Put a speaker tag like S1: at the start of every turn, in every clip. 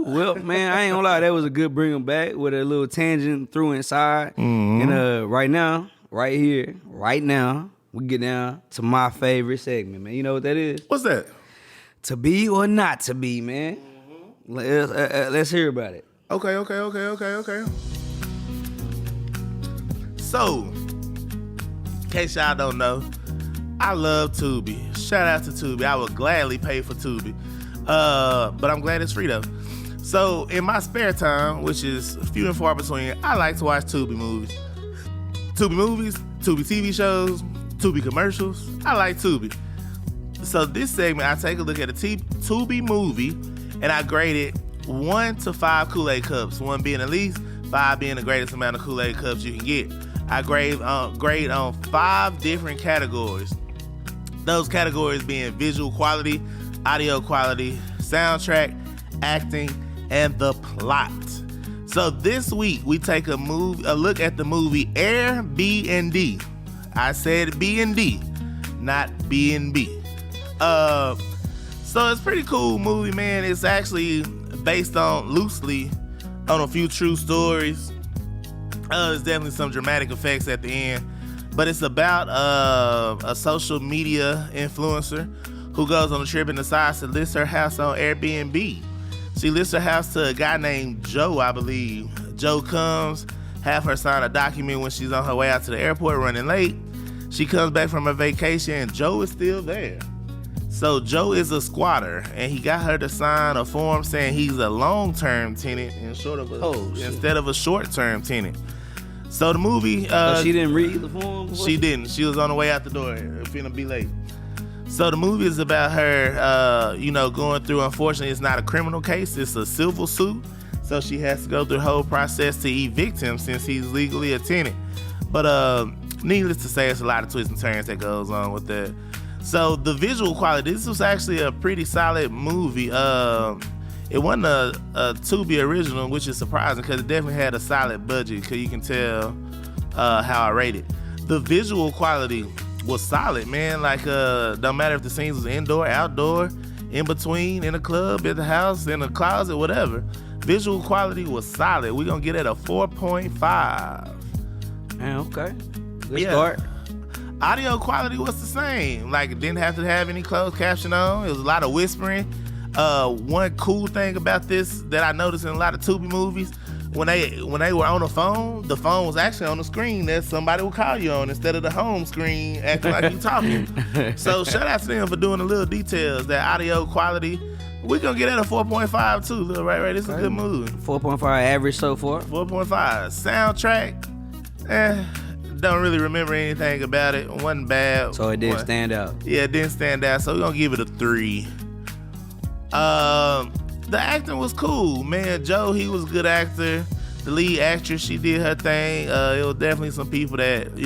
S1: Well, man, I ain't gonna lie, that was a good bring 'em back with a little tangent through inside.
S2: Mm-hmm.
S1: And right now, right here, right now, we get down to my favorite segment, man. You know what that is?
S2: What's that?
S1: To be or not to be, man. Let's hear about it.
S2: Okay. So, in case y'all don't know, I love Tubi. Shout out to Tubi. I would gladly pay for Tubi. But I'm glad it's free though. So in my spare time, which is few and far between, I like to watch Tubi movies. Tubi TV shows, Tubi commercials. I like Tubi. So this segment, I take a look at a Tubi movie and I grade it 1 to 5 Kool-Aid cups. 1 being the least, 5 being the greatest amount of Kool-Aid cups you can get. I grade on 5 different categories. Those categories being visual quality, audio quality, soundtrack, acting, and the plot. So this week we take a look at the movie Airbnb. I said B&D, not B&B. So it's a pretty cool movie, man. It's actually based loosely on a few true stories. There's definitely some dramatic effects at the end, but it's about a social media influencer who goes on a trip and decides to list her house on Airbnb. She lists her house to a guy named Joe, I believe. Joe comes, have her sign a document when she's on her way out to the airport running late. She comes back from her vacation and Joe is still there. So Joe is a squatter and he got her to sign a form saying he's a long-term tenant instead of a short-term tenant. So the movie...
S1: she didn't read the form?
S2: She didn't. She was on the way out the door, finna be late. So the movie is about her, going through, unfortunately, it's not a criminal case, it's a civil suit. So she has to go through the whole process to evict him since he's legally a tenant. But needless to say, it's a lot of twists and turns that goes on with that. So the visual quality, this was actually a pretty solid movie. It wasn't a Tubi original, which is surprising because it definitely had a solid budget because you can tell how I rate it. The visual quality was solid, man. Like, don't matter if the scenes was indoor, outdoor, in between, in a club, in the house, in a closet, whatever. Visual quality was solid. We're going to get it a 4.5.
S1: Man, okay. Good start.
S2: Audio quality was the same. Like, it didn't have to have any closed caption on. It was a lot of whispering. One cool thing about this that I noticed in a lot of Tubi movies, when they were on the phone was actually on the screen that somebody would call you on instead of the home screen acting like you talking. So shout out to them for doing the little details. That audio quality, we're gonna get at a 4.5 too. Little right. This is a good movie.
S1: 4.5 average so far.
S2: 4.5 soundtrack. Don't really remember anything about it. Wasn't bad.
S1: So it didn't stand out.
S2: Yeah, it didn't stand out. So we're gonna give it a 3. The acting was cool, man. Joe, he was a good actor. The lead actress, she did her thing. It was definitely some people that,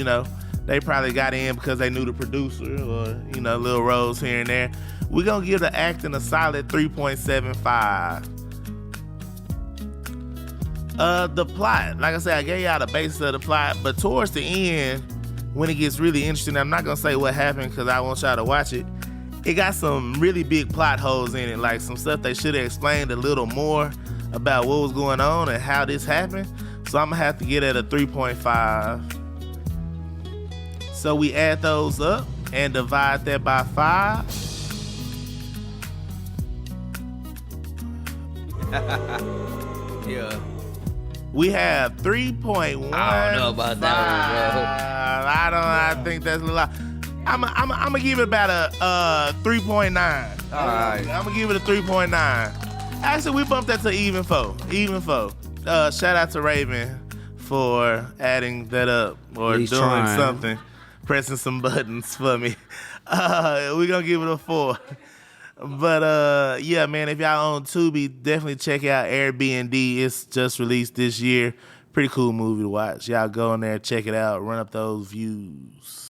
S2: they probably got in because they knew the producer or, little roles here and there. We're going to give the acting a solid 3.75. The plot, like I said, I gave y'all the basis of the plot, but towards the end, when it gets really interesting, I'm not going to say what happened because I want y'all to watch it. It got some really big plot holes in it, like some stuff they should have explained a little more about what was going on and how this happened. So I'm gonna have to get at a 3.5. So we add those up and divide that by 5.
S1: Yeah.
S2: We have 3.1.
S1: I don't know about that one, bro.
S2: I think that's a lot. I'm gonna give it about a 3.9. All
S1: right.
S2: I'm gonna give it a 3.9. Actually, we bumped that to even 4. Shout out to Raven for adding that up or
S1: He's
S2: doing
S1: trying.
S2: something, pressing some buttons for me. We're gonna give it a 4. But yeah, man, if y'all on Tubi, definitely check out Airbnb. It's just released this year. Pretty cool movie to watch. Y'all go in there, check it out, run up those views.